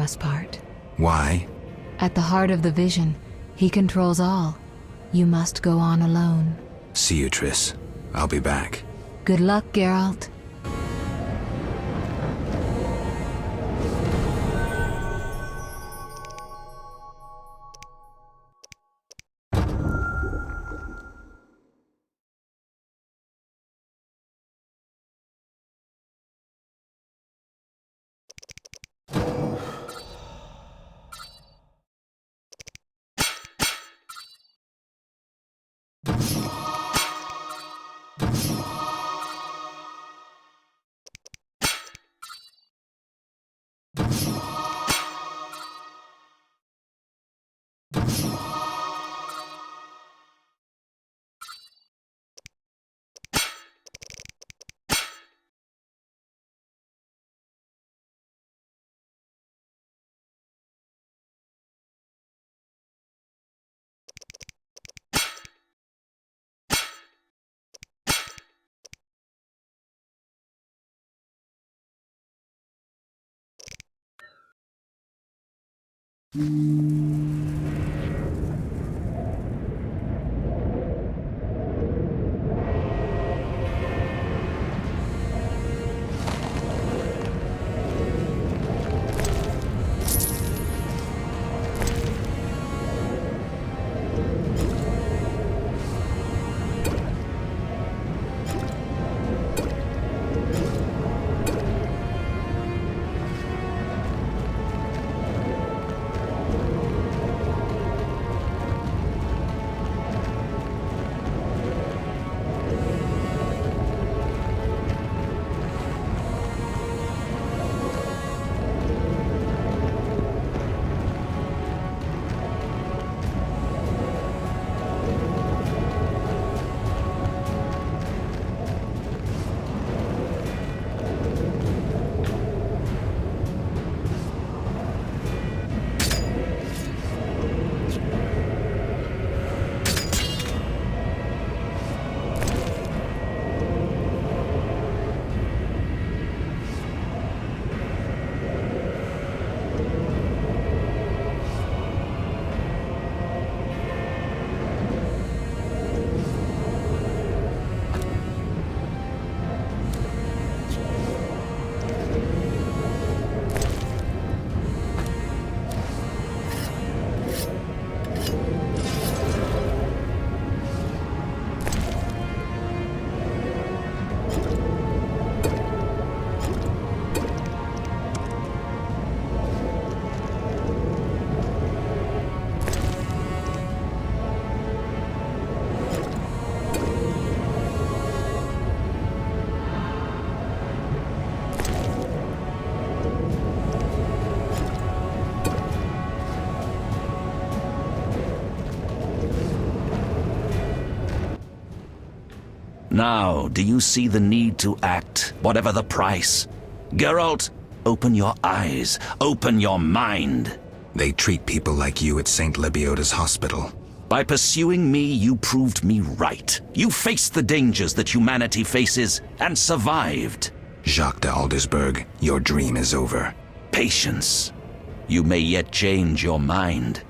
last part. Why? At the heart of the vision, he controls all. You must go on alone. See you, Triss. I'll be back. Good luck, Geralt. Now, do you see the need to act, whatever the price? Geralt, open your eyes, open your mind. They treat people like you at St. Lebioda's hospital. By pursuing me, you proved me right. You faced the dangers that humanity faces and survived. Jacques de Aldersberg, your dream is over. Patience. You may yet change your mind.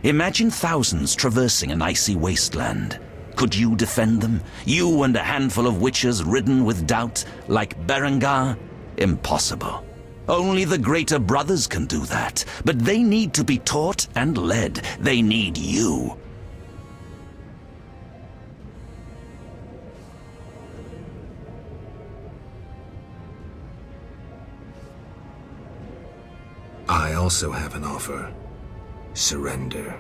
Imagine thousands traversing an icy wasteland. Could you defend them? You and a handful of witches ridden with doubt, like Berengar? Impossible. Only the greater brothers can do that. But they need to be taught and led. They need you. I also have an offer. Surrender.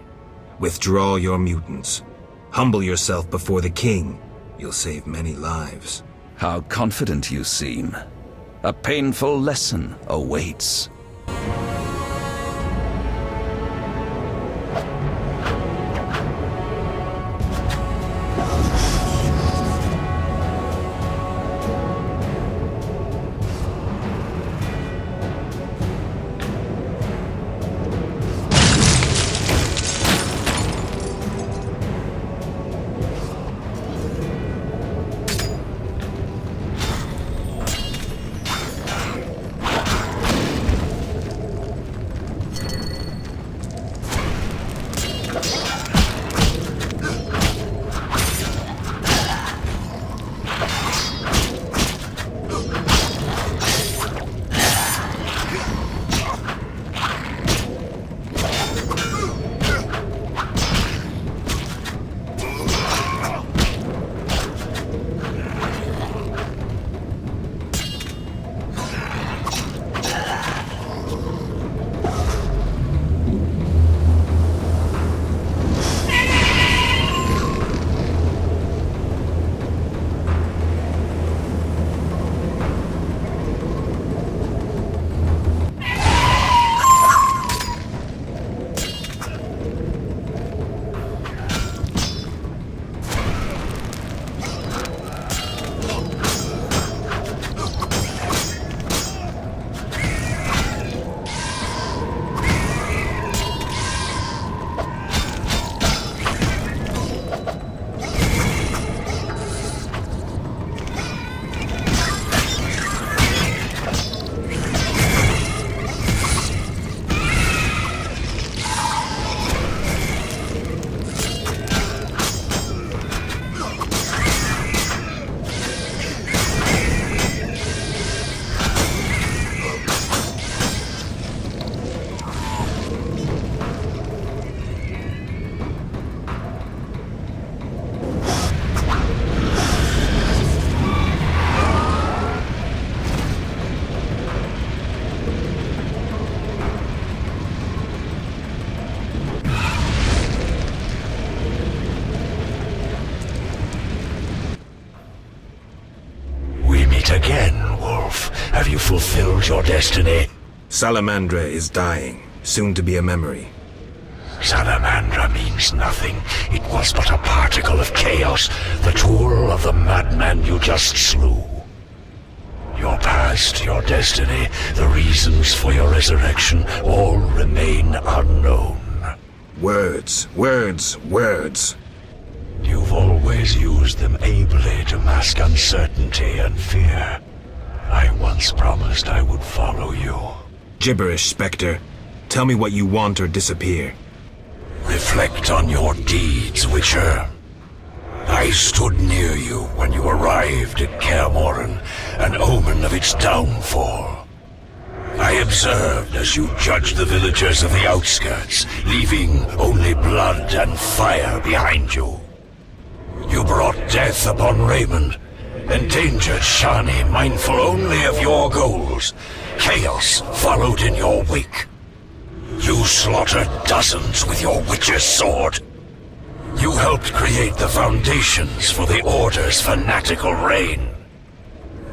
Withdraw your mutants. Humble yourself before the king. You'll save many lives. How confident you seem. A painful lesson awaits. Have you fulfilled your destiny? Salamandra is dying, soon to be a memory. Salamandra means nothing. It was but a particle of chaos, the tool of the madman you just slew. Your past, your destiny, the reasons for your resurrection, all remain unknown. Words, words, words. You've always used them ably to mask uncertainty and fear. I once promised I would follow you. Gibberish, Spectre. Tell me what you want or disappear. Reflect on your deeds, Witcher. I stood near you when you arrived at Kaer Morhen, an omen of its downfall. I observed as you judged the villagers of the outskirts, leaving only blood and fire behind you. You brought death upon Raymond, endangered Shani, mindful only of your goals. Chaos followed in your wake. You slaughtered dozens with your Witcher's sword. You helped create the foundations for the Order's fanatical reign.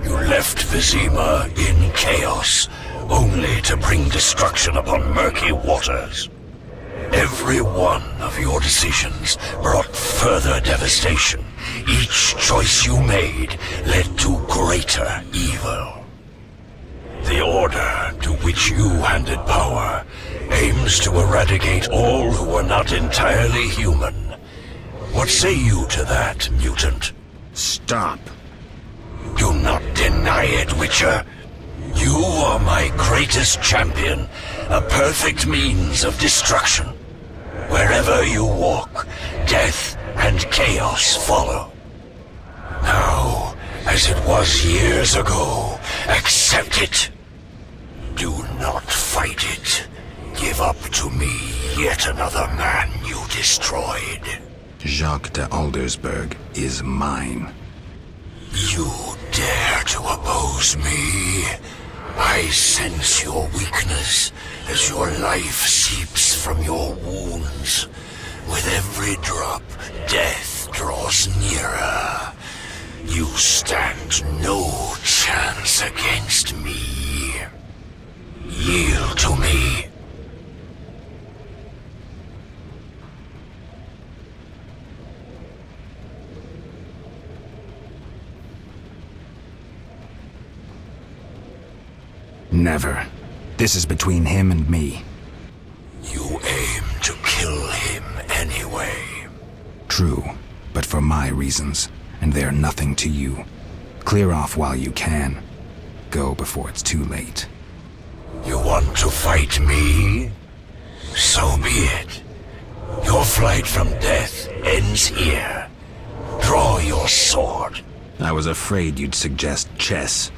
You left Vizima in chaos, only to bring destruction upon murky waters. Every one of your decisions brought further devastation. Each choice you made led to greater evil. The Order, to which you handed power, aims to eradicate all who are not entirely human. What say you to that, mutant? Stop. Do not deny it, Witcher. You are my greatest champion, a perfect means of destruction. Wherever you walk, death and chaos follow. Now, as it was years ago, accept it. Do not fight it. Give up to me yet another man you destroyed. Jacques de Aldersberg is mine. You dare to oppose me? I sense your weakness as your life seeps from your wounds. With every drop, death draws nearer. You stand no chance against me. Yield to me. Never. This is between him and me. You aim to kill him anyway. True, but for my reasons, and they're nothing to you. Clear off while you can. Go before it's too late. You want to fight me? So be it. Your flight from death ends here. Draw your sword. I was afraid you'd suggest chess.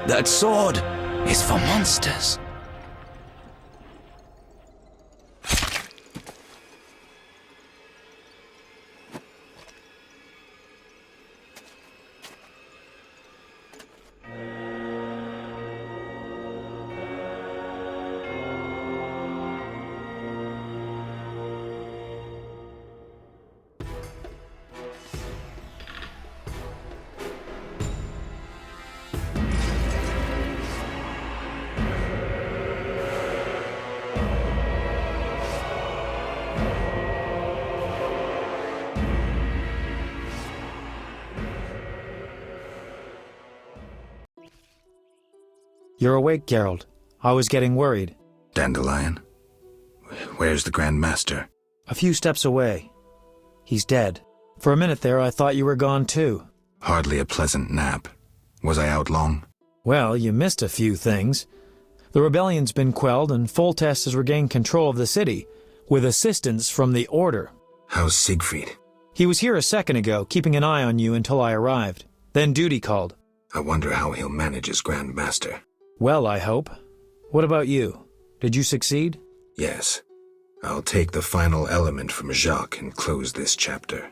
That sword is for monsters. You're awake, Geralt. I was getting worried. Dandelion? Where's the Grand Master? A few steps away. He's dead. For a minute there, I thought you were gone too. Hardly a pleasant nap. Was I out long? Well, you missed a few things. The rebellion's been quelled and Foltest has regained control of the city, with assistance from the Order. How's Siegfried? He was here a second ago, keeping an eye on you until I arrived. Then duty called. I wonder how he'll manage as Grand Master. Well, I hope. What about you? Did you succeed? Yes. I'll take the final element from Jacques and close this chapter.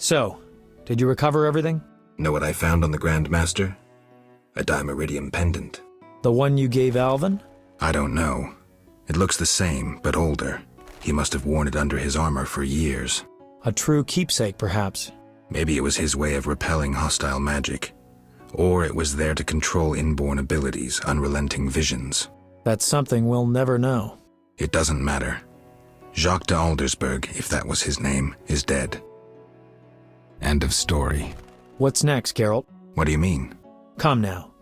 So, did you recover everything? Know what I found on the Grand Master? A dimeridium pendant. The one you gave Alvin? I don't know. It looks the same, but older. He must have worn it under his armor for years. A true keepsake, perhaps. Maybe it was his way of repelling hostile magic. Or it was there to control inborn abilities, unrelenting visions. That's something we'll never know. It doesn't matter. Jacques de Aldersberg, if that was his name, is dead. End of story. What's next, Geralt? What do you mean? Come now.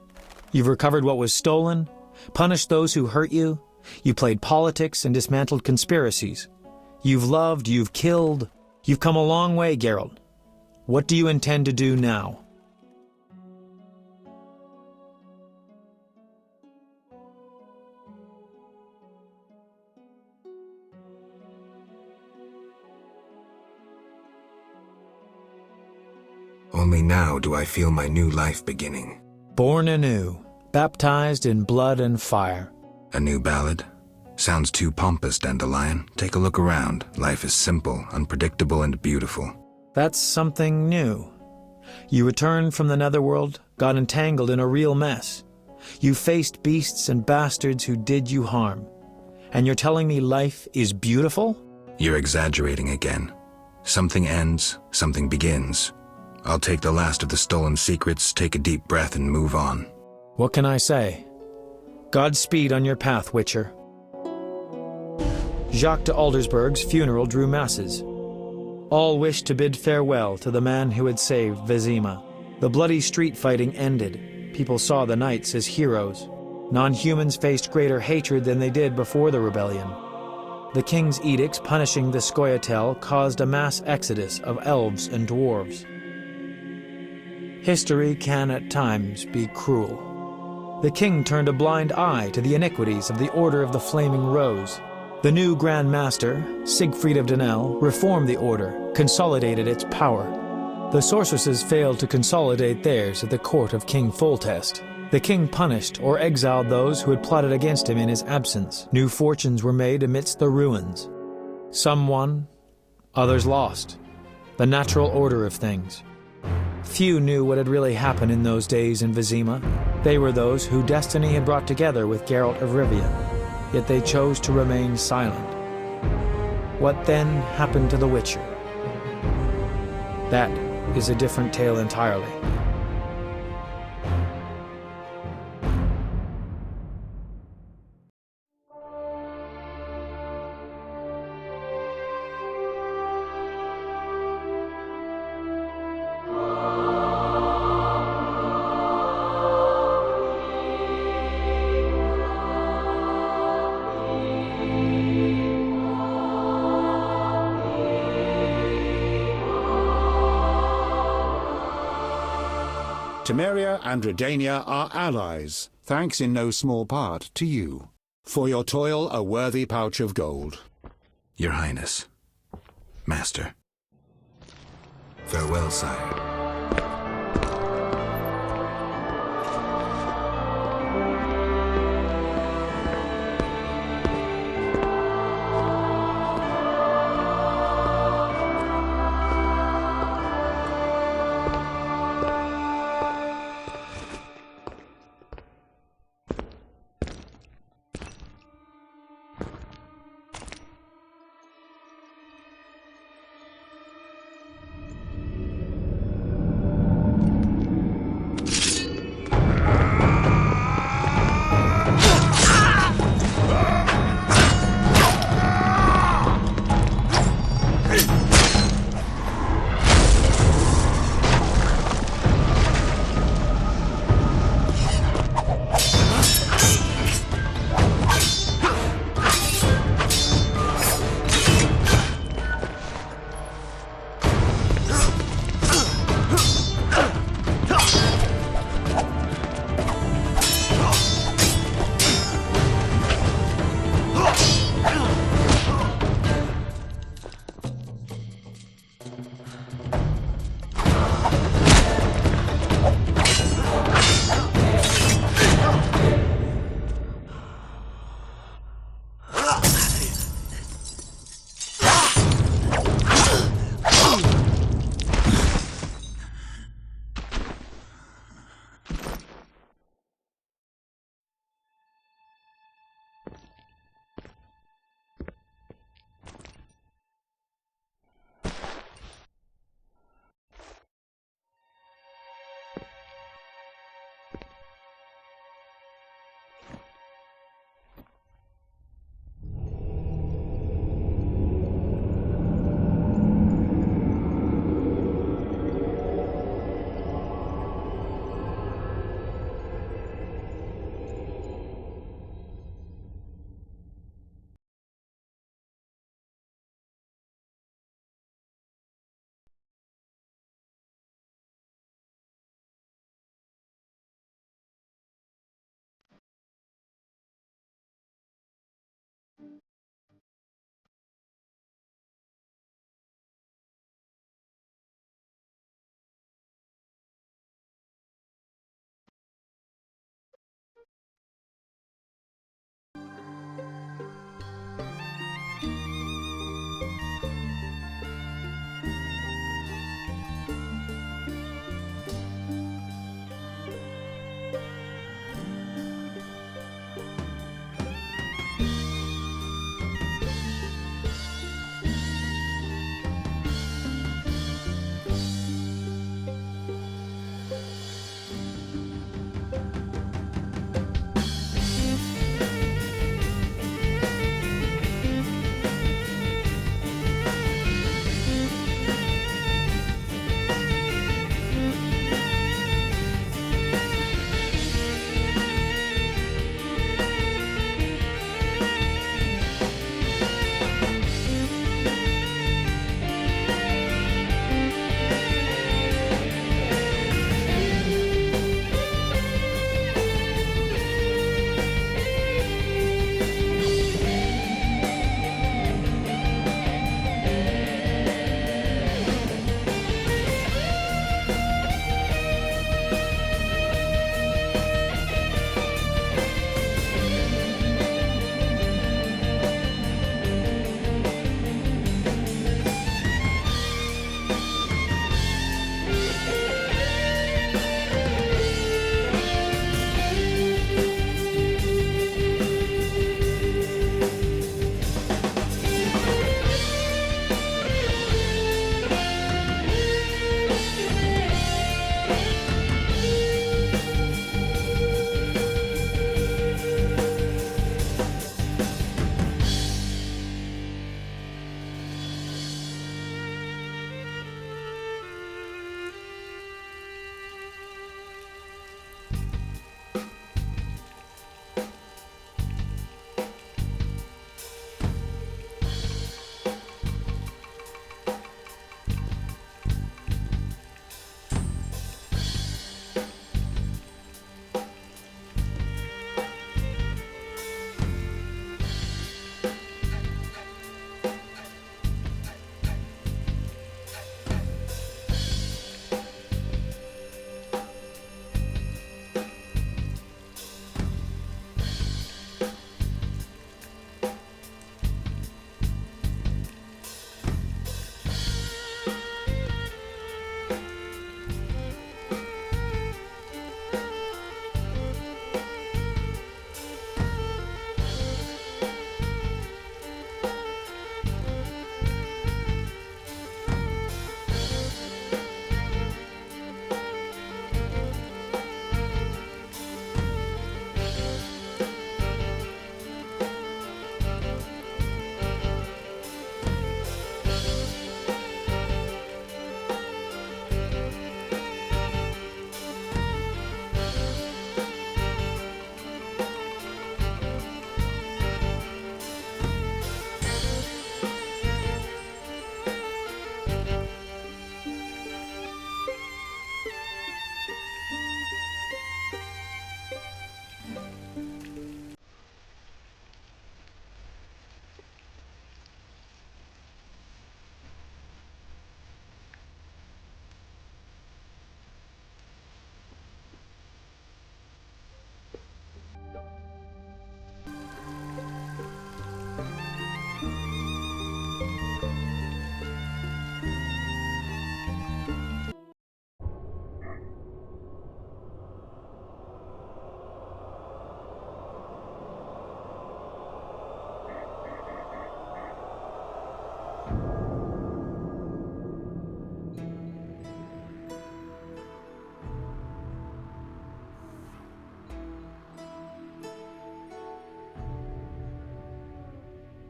You've recovered what was stolen, punished those who hurt you, you played politics and dismantled conspiracies. You've loved, you've killed. You've come a long way, Geralt. What do you intend to do now? Only now do I feel my new life beginning. Born anew, baptized in blood and fire. A new ballad? Sounds too pompous, Dandelion. Take a look around. Life is simple, unpredictable, and beautiful. That's something new. You returned from the netherworld, got entangled in a real mess. You faced beasts and bastards who did you harm. And you're telling me life is beautiful? You're exaggerating again. Something ends, something begins. I'll take the last of the stolen secrets, take a deep breath, and move on. What can I say? Godspeed on your path, Witcher. Jacques de Aldersberg's funeral drew masses. All wished to bid farewell to the man who had saved Vizima. The bloody street fighting ended. People saw the knights as heroes. Non-humans faced greater hatred than they did before the rebellion. The king's edicts punishing the Scoia'tael caused a mass exodus of elves and dwarves. History can at times be cruel. The king turned a blind eye to the iniquities of the Order of the Flaming Rose. The new Grand Master, Siegfried of Dunel, reformed the Order, consolidated its power. The sorceresses failed to consolidate theirs at the court of King Foltest. The king punished or exiled those who had plotted against him in his absence. New fortunes were made amidst the ruins. Some won, others lost. The natural order of things. Few knew what had really happened in those days in Vizima. They were those who destiny had brought together with Geralt of Rivia. yet they chose to remain silent. What then happened to the Witcher? That is a different tale entirely. Temeria and Redania are allies, thanks in no small part to you. For your toil, a worthy pouch of gold. Your Highness. Master. Farewell, sire.